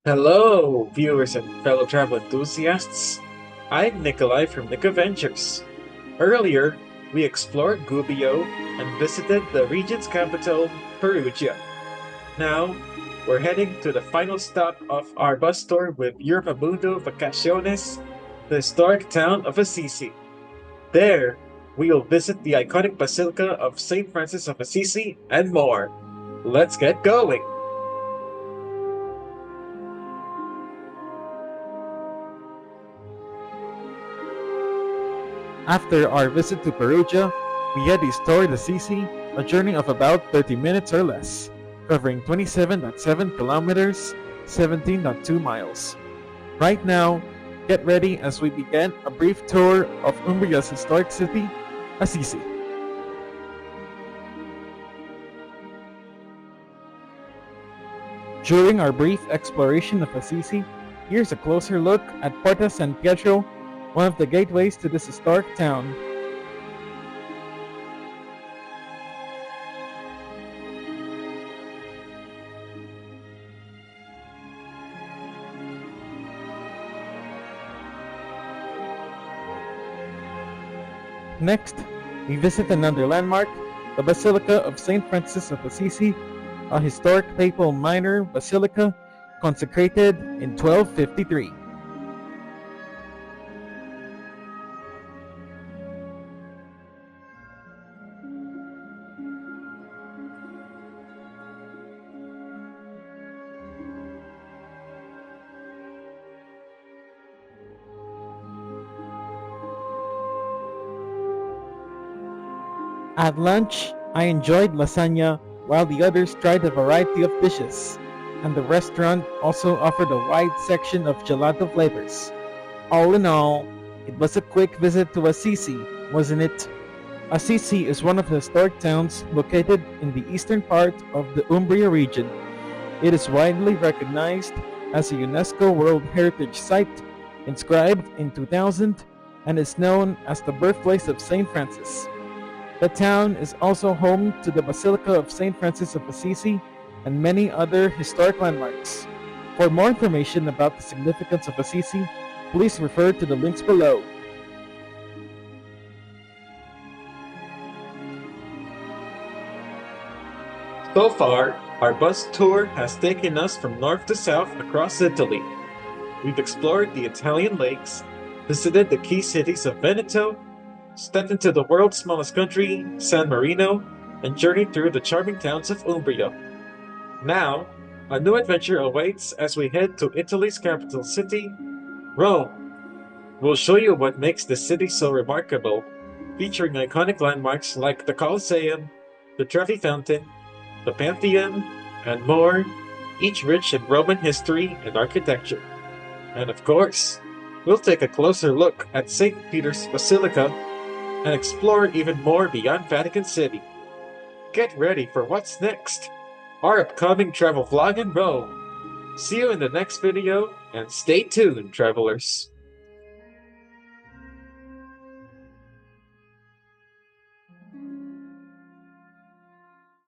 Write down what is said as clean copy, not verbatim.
Hello, viewers and fellow travel enthusiasts. I'm Nikolai from Niko-ventures. Earlier, we explored Gubbio and visited the region's capital, Perugia. Now, we're heading to the final stop of our bus tour with Europamundo Vacaciones, the historic town of Assisi. There, we'll visit the iconic Basilica of St. Francis of Assisi and more. Let's get going! After our visit to Perugia, we had restored Assisi, a journey of about 30 minutes or less, covering 27.7 kilometers, 17.2 miles. Right now, get ready as we begin a brief tour of Umbria's historic city, Assisi. During our brief exploration of Assisi, here's a closer look at Porta San Pietro, one of the gateways to this historic town. Next, we visit another landmark, the Basilica of St. Francis of Assisi, a historic papal minor basilica consecrated in 1253. At lunch, I enjoyed lasagna while the others tried a variety of dishes, and the restaurant also offered a wide section of gelato flavors. All in all, it was a quick visit to Assisi, wasn't it? Assisi is one of the historic towns located in the eastern part of the Umbria region. It is widely recognized as a UNESCO World Heritage Site, inscribed in 2000, and is known as the birthplace of St. Francis. The town is also home to the Basilica of St. Francis of Assisi and many other historic landmarks. For more information about the significance of Assisi, please refer to the links below. So far, our bus tour has taken us from north to south across Italy. We've explored the Italian lakes, visited the key cities of Veneto, stepped into the world's smallest country, San Marino, and journeyed through the charming towns of Umbria. Now, a new adventure awaits as we head to Italy's capital city, Rome. We'll show you what makes the city so remarkable, featuring iconic landmarks like the Colosseum, the Trevi Fountain, the Pantheon, and more, each rich in Roman history and architecture. And of course, we'll take a closer look at St. Peter's Basilica and explore even more beyond Vatican City. Get ready for what's next, our upcoming travel vlog in Rome. See you in the next video, and stay tuned, travelers.